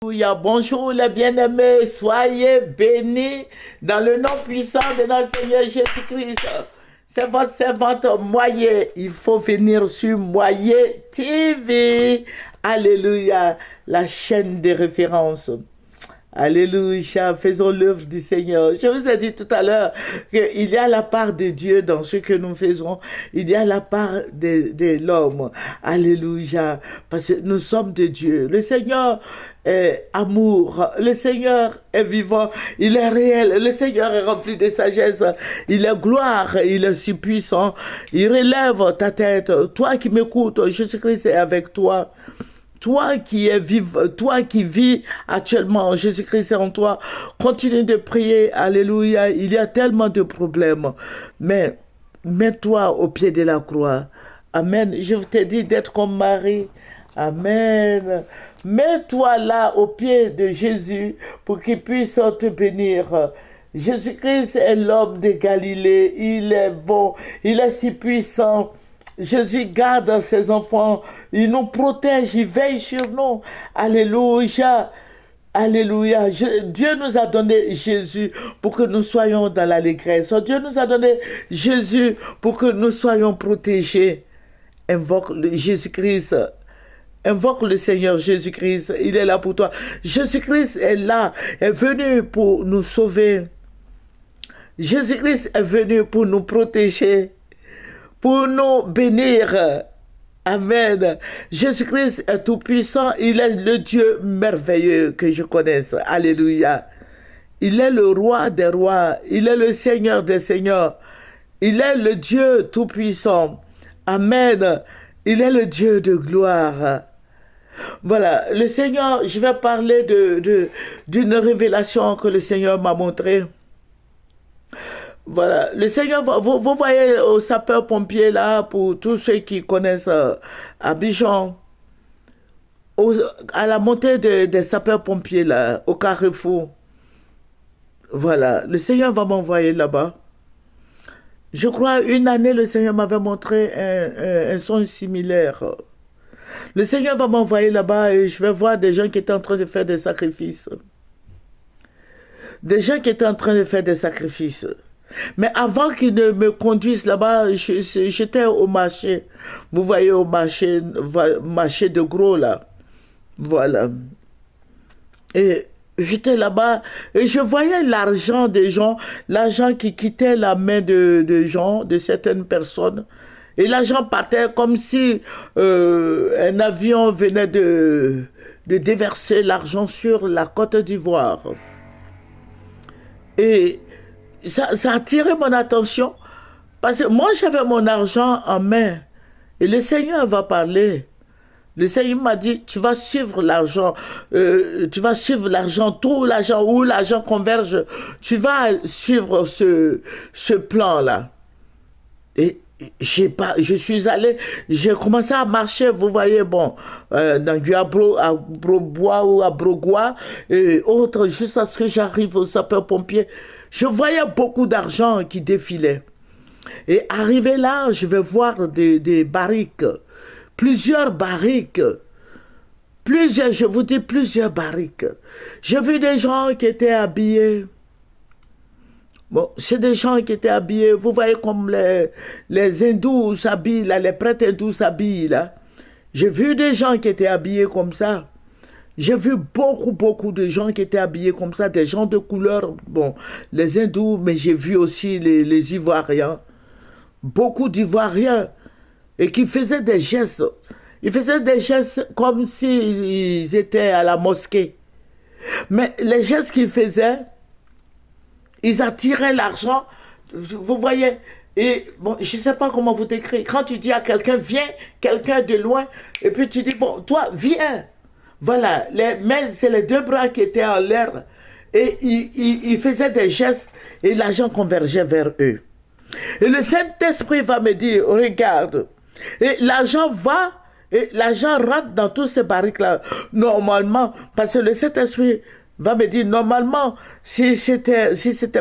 Alléluia. Bonjour les bien-aimés, soyez bénis dans le nom puissant de notre Seigneur Jésus-Christ. C'est votre servante Moyer. Il faut venir sur Moyer TV. Alléluia. La chaîne de référence. Alléluia, faisons l'œuvre du Seigneur. Je vous ai dit tout à l'heure qu'il y a la part de Dieu dans ce que nous faisons. Il y a la part de l'homme. Alléluia, parce que nous sommes de Dieu. Le Seigneur est amour. Le Seigneur est vivant. Il est réel. Le Seigneur est rempli de sagesse. Il est gloire. Il est si puissant. Il relève ta tête. Toi qui m'écoutes, Jésus-Christ est avec toi. Toi qui es vive, toi qui vis actuellement, Jésus-Christ est en toi, continue de prier, alléluia, il y a tellement de problèmes, mais mets-toi au pied de la croix, amen, je te dis d'être comme Marie, amen, mets-toi là au pied de Jésus pour qu'il puisse te bénir. Jésus-Christ est l'homme de Galilée, il est bon, il est si puissant. Jésus garde ses enfants, il nous protège, il veille sur nous. Alléluia. Alléluia. Dieu nous a donné Jésus pour que nous soyons dans l'allégresse. Dieu nous a donné Jésus pour que nous soyons protégés. Invoque Jésus-Christ. Invoque le Seigneur Jésus-Christ. Il est là pour toi. Jésus-Christ est là, est venu pour nous sauver. Jésus-Christ est venu pour nous protéger, pour nous bénir. Amen. Jésus-Christ est tout puissant. Il est le Dieu merveilleux que je connaisse. Alléluia. Il est le roi des rois. Il est le Seigneur des seigneurs. Il est le Dieu tout puissant. Amen. Il est le Dieu de gloire. Voilà. Le Seigneur, je vais parler d'une révélation que le Seigneur m'a montrée. Voilà, le Seigneur, vous voyez aux sapeurs-pompiers là, pour tous ceux qui connaissent Abidjan, à la montée des sapeurs-pompiers là, au Carrefour. Voilà, le Seigneur va m'envoyer là-bas. Je crois une année, le Seigneur m'avait montré un son similaire. Le Seigneur va m'envoyer là-bas et je vais voir des gens qui étaient en train de faire des sacrifices. Des gens qui étaient en train de faire des sacrifices. Mais avant qu'ils ne me conduisent là-bas, j'étais au marché. Vous voyez, au marché de gros là. Voilà. Et j'étais là-bas et je voyais l'argent des gens, l'argent qui quittait la main de gens, de certaines personnes. Et l'argent partait comme si un avion venait de déverser l'argent sur la Côte d'Ivoire. Et ça a attiré mon attention parce que moi j'avais mon argent en main et le Seigneur va parler. Le Seigneur m'a dit, tu vas suivre l'argent, tout l'argent, où l'argent converge, tu vas suivre ce plan-là. Et je suis allé, j'ai commencé à marcher, vous voyez, bon, dans du Abrobois ou Abrogois et autres, jusqu'à ce que j'arrive au sapeur-pompier. Je voyais beaucoup d'argent qui défilait. Et arrivé là, je vais voir des barriques, plusieurs barriques, je vous dis plusieurs barriques. J'ai vu des gens qui étaient habillés. Bon, c'est des gens qui étaient habillés, vous voyez comme les hindous s'habillent, là, les prêtres hindous s'habillent, là. J'ai vu des gens qui étaient habillés comme ça. J'ai vu beaucoup de gens qui étaient habillés comme ça, des gens de couleur, bon, les hindous, mais j'ai vu aussi les Ivoiriens. Beaucoup d'Ivoiriens, et qui faisaient des gestes. Ils faisaient des gestes comme s'ils étaient à la mosquée. Mais les gestes qu'ils faisaient, ils attiraient l'argent, vous voyez, et bon, je ne sais pas comment vous décrire. Quand tu dis à quelqu'un, viens, quelqu'un de loin, et puis tu dis, bon, toi, viens. Voilà, les mains, c'est les deux bras qui étaient en l'air, et ils faisaient des gestes, et l'argent convergeait vers eux. Et le Saint-Esprit va me dire, regarde, et l'argent va, et l'argent rentre dans tous ces barriques-là, normalement, parce que le Saint-Esprit va me dire, normalement, si c'était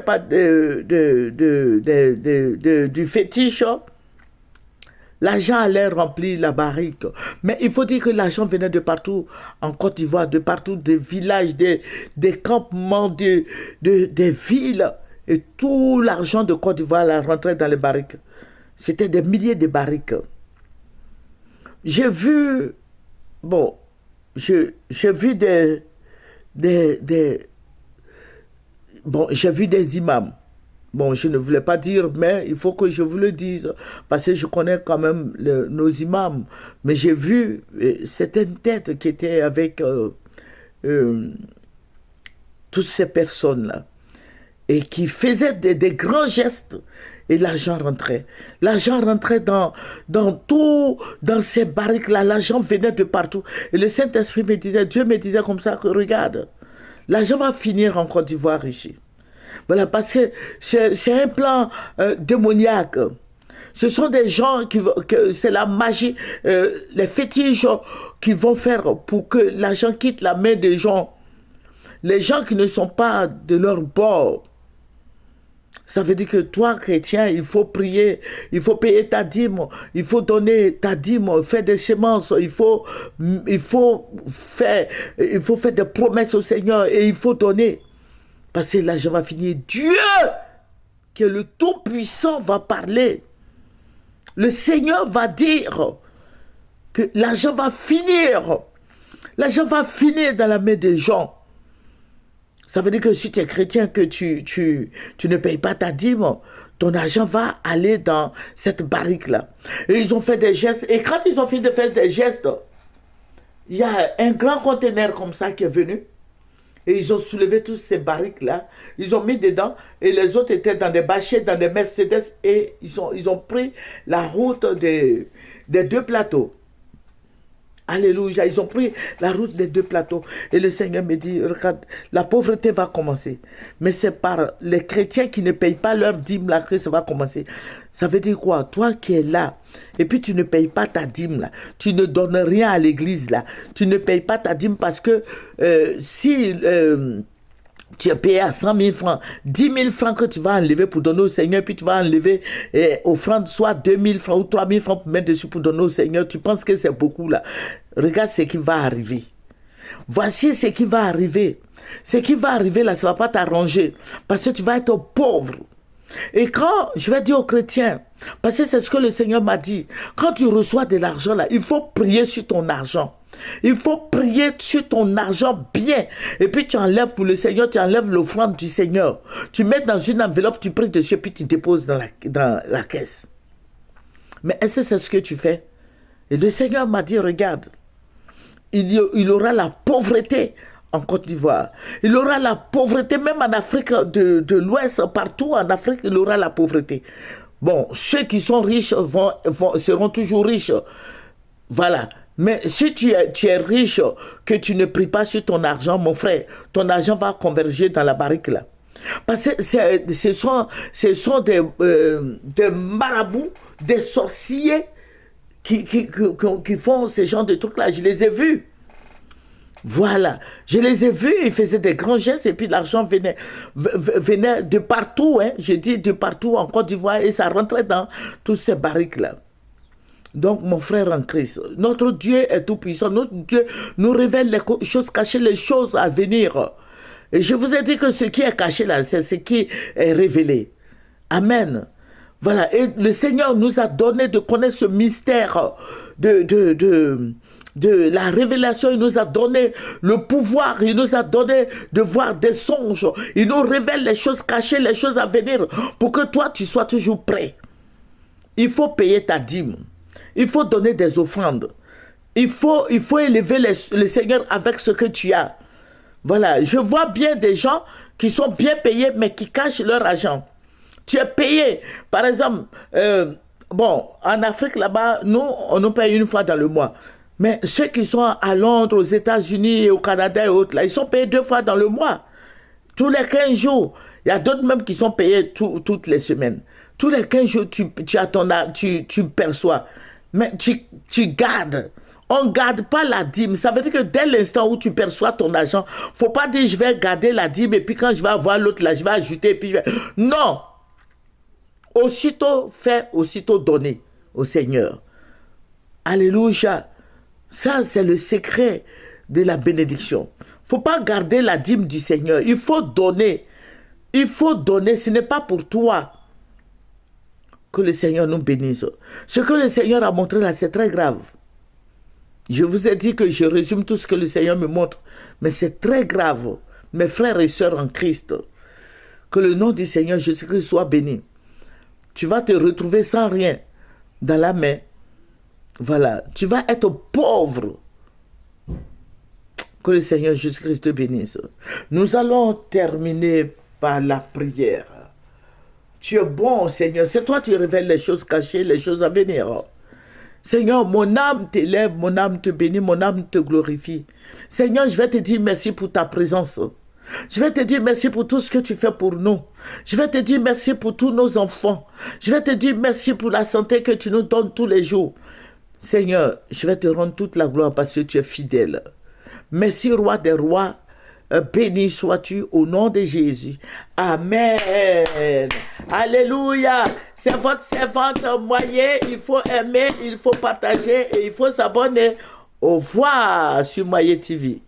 pas du fétiche, L'argent allait remplir la barrique. Mais il faut dire que l'argent venait de partout, en Côte d'Ivoire, de partout, des villages, des campements, des villes. Et tout l'argent de Côte d'Ivoire rentrait dans les barriques. C'était des milliers de barriques. J'ai vu, bon, j'ai vu j'ai vu des imams. Bon, je ne voulais pas dire, mais il faut que je vous le dise, parce que je connais quand même nos imams. Mais j'ai vu certaines têtes qui étaient avec toutes ces personnes-là, et qui faisaient des grands gestes, et l'argent rentrait. L'argent rentrait dans ces barriques-là, l'argent venait de partout. Et le Saint-Esprit me disait, Dieu me disait comme ça, que regarde, l'argent va finir en Côte d'Ivoire ici. Voilà, parce que c'est un plan démoniaque. Ce sont des gens c'est la magie, les fétiches qui vont faire pour que l'argent quitte la main des gens. Les gens qui ne sont pas de leur bord. Ça veut dire que toi, chrétien, il faut prier, il faut payer ta dîme, il faut donner ta dîme, faire des semences, il faut faire des promesses au Seigneur et il faut donner. Parce que l'argent va finir. Dieu, qui est le Tout-Puissant, va parler. Le Seigneur va dire que l'argent va finir. L'argent va finir dans la main des gens. Ça veut dire que si tu es chrétien, que tu ne payes pas ta dîme, ton argent va aller dans cette barrique-là. Et ils ont fait des gestes. Et quand ils ont fini de faire des gestes, il y a un grand conteneur comme ça qui est venu. Et ils ont soulevé tous ces barriques-là, ils ont mis dedans, et les autres étaient dans des bâchets, dans des Mercedes, et ils ont pris la route des deux plateaux. Alléluia, ils ont pris la route des deux plateaux. Et le Seigneur me dit, regarde, la pauvreté va commencer. Mais c'est par les chrétiens qui ne payent pas leur dîme là que ça va commencer. Ça veut dire quoi? Toi qui es là, et puis tu ne payes pas ta dîme là, tu ne donnes rien à l'église là, tu ne payes pas ta dîme parce que si tu es payé à 100 000 francs, 10 000 francs que tu vas enlever pour donner au Seigneur, puis tu vas enlever offrande soit 2 000 francs ou 3 000 francs pour mettre dessus pour donner au Seigneur, tu penses que c'est beaucoup là. Regarde ce qui va arriver. Voici ce qui va arriver. Ce qui va arriver là, ça ne va pas t'arranger parce que tu vas être pauvre. Et quand, je vais dire aux chrétiens, parce que c'est ce que le Seigneur m'a dit, quand tu reçois de l'argent là, il faut prier sur ton argent. Il faut prier sur ton argent bien. Et puis tu enlèves pour le Seigneur, tu enlèves l'offrande du Seigneur. Tu mets dans une enveloppe, tu pries dessus, puis tu déposes dans la caisse. Mais est-ce que c'est ce que tu fais? Et le Seigneur m'a dit, regarde, il y aura la pauvreté en Côte d'Ivoire. Il aura la pauvreté, même en Afrique de l'Ouest, partout en Afrique, il aura la pauvreté. Bon, ceux qui sont riches seront toujours riches. Voilà. Mais si tu es riche, que tu ne pries pas sur ton argent, mon frère, ton argent va converger dans la barrique là. Parce que ce sont des marabouts, des sorciers qui font ce genre de trucs là. Je les ai vus. Voilà, je les ai vus, ils faisaient des grands gestes et puis l'argent venait de partout, hein, je dis de partout en Côte d'Ivoire et ça rentrait dans toutes ces barriques-là. Donc, mon frère en Christ, notre Dieu est tout puissant, notre Dieu nous révèle les choses cachées, les choses à venir. Et je vous ai dit que ce qui est caché là, c'est ce qui est révélé. Amen. Voilà, et le Seigneur nous a donné de connaître ce mystère de la révélation, il nous a donné le pouvoir, il nous a donné de voir des songes, il nous révèle les choses cachées, les choses à venir, pour que toi tu sois toujours prêt. Il faut payer ta dîme, il faut donner des offrandes, il faut élever le Seigneur avec ce que tu as. Voilà, je vois bien des gens qui sont bien payés mais qui cachent leur argent. Tu es payé, par exemple, bon, en Afrique là-bas, nous, on nous paye une fois dans le mois. Mais ceux qui sont à Londres, aux États-Unis, au Canada et autres, là, ils sont payés 2 fois dans le mois. Tous les 15 jours. Il y a d'autres même qui sont payés toutes les semaines. Tous les 15 jours, tu perçois. Mais tu gardes. On ne garde pas la dîme. Ça veut dire que dès l'instant où tu perçois ton argent, il ne faut pas dire je vais garder la dîme et puis quand je vais avoir l'autre là, je vais ajouter et puis je vais... Non! Aussitôt fait, aussitôt donné au Seigneur. Alléluia. Ça, c'est le secret de la bénédiction. Il ne faut pas garder la dîme du Seigneur. Il faut donner. Il faut donner. Ce n'est pas pour toi que le Seigneur nous bénisse. Ce que le Seigneur a montré là, c'est très grave. Je vous ai dit que je résume tout ce que le Seigneur me montre. Mais c'est très grave. Mes frères et sœurs en Christ. Que le nom du Seigneur Jésus-Christ soit béni. Tu vas te retrouver sans rien dans la main. Voilà. Tu vas être pauvre. Que le Seigneur Jésus-Christ te bénisse. Nous allons terminer par la prière. Tu es bon, Seigneur. C'est toi qui révèles les choses cachées, les choses à venir. Seigneur, mon âme t'élève, mon âme te bénit, mon âme te glorifie. Seigneur, je vais te dire merci pour ta présence. Je vais te dire merci pour tout ce que tu fais pour nous. Je vais te dire merci pour tous nos enfants. Je vais te dire merci pour la santé que tu nous donnes tous les jours. Seigneur, je vais te rendre toute la gloire parce que tu es fidèle. Merci, roi des rois. Béni sois-tu au nom de Jésus. Amen. Alléluia. C'est votre servante Moyen. Il faut aimer, il faut partager et il faut s'abonner. Au revoir sur Moyen TV.